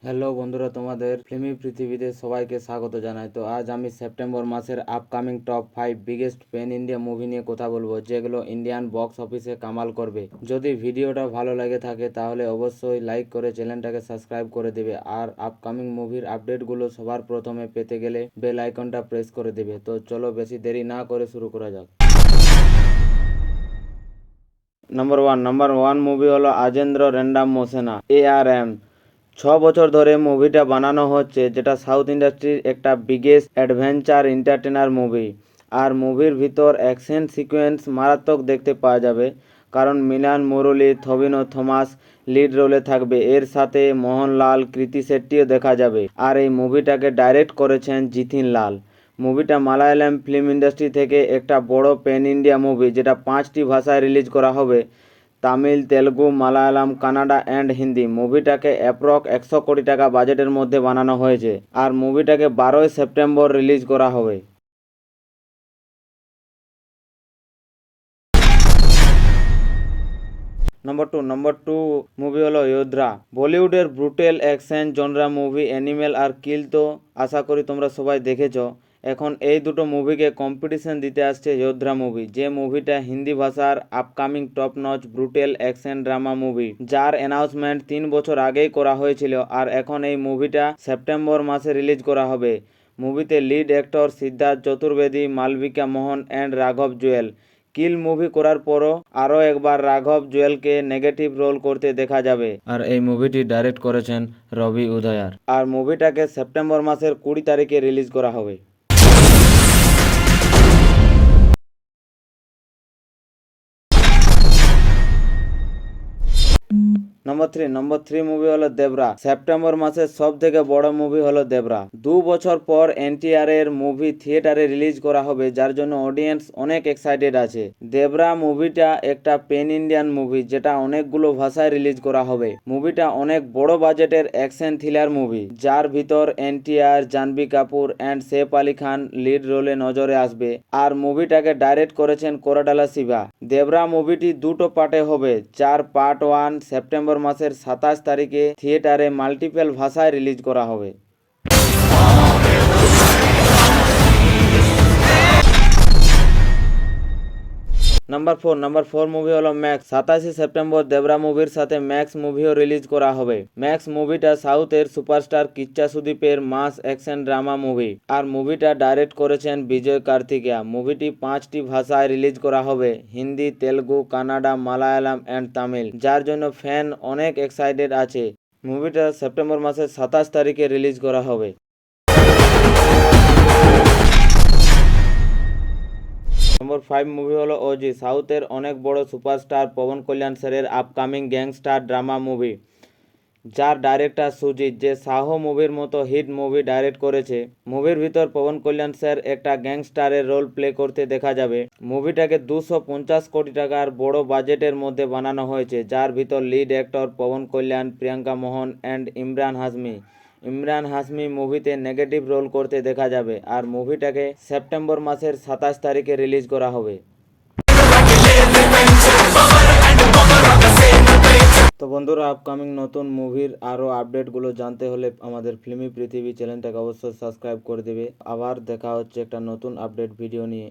Hello বন্ধুরা, তোমাদের ফিল্মি পৃথিবীতে সবাইকে স্বাগত জানাই। তো আজ আমি সেপ্টেম্বর মাসের upcoming top 5 biggest pan India movie নিয়ে কথা বলবো, যেগুলো ইন্ডিয়ান বক্স অফিসে কামাল করবে। যদি ভিডিওটা ভালো লাগে থাকে তাহলে অবশ্যই লাইক করে চ্যানেলটাকে সাবস্ক্রাইব করে দেবে, আর আপকামিং মুভির আপডেটগুলো সবার প্রথমে পেতে গেলে বেল আইকনটা প্রেস করে দেবে। তো চলো বেশি দেরি না করে শুরু করা যাক। নাম্বার ওয়ান মুভি হলো আজেন্দ্র রেন্ডাম মোসেনা ARM। 6 বছর ধরে মুভিটা বানানো হচ্ছে, যেটা সাউথ ইন্ডাস্ট্রির একটা বিগেস্ট অ্যাডভেঞ্চার এন্টারটেনার মুভি। আর মুভির ভিতর অ্যাকশন সিকোয়েন্স মারাত্মক দেখতে পাওয়া যাবে, কারণ মিলান মুরলী, থবিনো থমাস লিড রোলে থাকবে। এর সাথে মোহনলাল, কৃতি শেট্টিও দেখা যাবে। আর এই মুভিটাকে ডাইরেক্ট করেছেন জিথিন লাল। মুভিটা মালায়ালাম ফিল্ম ইন্ডাস্ট্রি থেকে একটা বড় প্যান ইন্ডিয়া মুভি, যেটা 5টি ভাষায় রিলিজ করা হবে: তামিল, তেলুগু, মালায়ালাম, কানাডা অ্যান্ড হিন্দি। মুভিটাকে অ্যাপ্রক্স 100 কোটি টাকা বাজেটের মধ্যে বানানো হয়েছে, আর মুভিটাকে 12ই সেপ্টেম্বর রিলিজ করা হবে। নম্বর টু মুভি হলো যোদ্ধা। বলিউডের ব্রুটেল অ্যাকশন জনরা মুভি অ্যানিমেল আর কিল তো আশা করি তোমরা সবাই দেখেছো। এখন এই দুটো মুভিকে কম্পিটিশন দিতে আসছে যোদ্ধা মুভি, যে মুভিটা হিন্দি ভাষার upcoming top notch brutal action drama movie, যার অ্যানাউন্সমেন্ট 3 বছর আগেই করা হয়েছিল। আর এখন এই মুভিটা সেপ্টেম্বর মাসে রিলিজ করা হবে। মুভিতে lead actor Siddharth Chaturvedi, Malavika Mohan and রাঘব জুয়েল। কিল মুভি করার পরও আরও একবার রাঘব জুয়েলকে নেগেটিভ রোল করতে দেখা যাবে। আর এই মুভিটি ডাইরেক্ট করেছেন রবি উদয়ার। আর মুভিটাকে সেপ্টেম্বর মাসের 20 তারিখে রিলিজ করা হবে। নম্বর থ্রি মুভি হলো দেবরা। সেপ্টেম্বর মাসের সব থেকে বড় মুভি হলো দেবরা। 2 বছর পর NTR এর মুভি থিয়েটারে রিলিজ করা হবে, যার জন্য অডিয়েন্স অনেক এক্সাইটেড আছে। দেবরা মুভিটা একটা পেন ইন্ডিয়ান মুভি, যেটা অনেকগুলো ভাষায় রিলিজ করা হবে। মুভিটা অনেক বড় বাজেটের অ্যাকশন থ্রিলার মুভি, যার ভিতর NTR, Janhvi Kapoor and Saif Ali Khan lead রোলে নজরে আসবে। আর মুভিটাকে ডাইরেক্ট করেছেন কোরাডালা শিবা। দেবরা মুভিটি দুটো পার্টে হবে, যার পার্ট 1 সেপ্টেম্বর মাসের 27 তারিখে থিয়েটারে মাল্টিপল ভাষায় রিলিজ করা হবে। নাম্বার ফোর মুভি হলো ম্যাক্স। 27 সেপ্টেম্বর দেবরা মুভির সাথে ম্যাক্স মুভিও রিলিজ করা হবে। ম্যাক্স মুভিটা সাউথের সুপারস্টার কিচ্চা সুদীপের মাস অ্যাকশন ড্রামা মুভি। আর মুভিটা ডাইরেক্ট করেছেন বিজয় কার্তিকেয়া। মুভিটি 5টি ভাষায় রিলিজ করা হবে: হিন্দি, তেলুগু, কানাডা, মালায়ালাম অ্যান্ড তামিল, যার জন্য ফ্যান অনেক এক্সাইটেড আছে। মুভিটা সেপ্টেম্বর মাসের 27 তারিখে রিলিজ করা হবে। নম্বর 5 মুভি হলো ওজি। সাউথের অনেক বড় সুপারস্টার পবন কল্যাণ স্যারের আপকামিং গ্যাংস্টার ড্রামা মুভি, যার ডাইরেক্টর সুজিত, যে সাহো মুভির মতো হিট মুভি ডাইরেক্ট করেছে। মুভির ভিতর পবন কল্যাণ স্যার একটা গ্যাংস্টারের রোল প্লে করতে দেখা যাবে। মুভিটাকে 250 কোটি টাকার বড় বাজেটের মধ্যে বানানো হয়েছে, যার ভিতর lead actor Pawan Kalyan, Priyanka Mohan and Emraan Hashmi. Emraan Hashmi মুভিতে নেগেটিভ রোল করতে দেখা যাবে। আর মুভিটাকে সেপ্টেম্বর মাসের 27 তারিখে রিলিজ করা হবে। তো বন্ধুরা, আপকামিং নতুন মুভির আরও আপডেটগুলো জানতে হলে আমাদের ফিল্মি পৃথিবী চ্যানেলটাকে অবশ্যই সাবস্ক্রাইব করে দেবে। আবার দেখা হচ্ছে একটা নতুন আপডেট ভিডিও নিয়ে।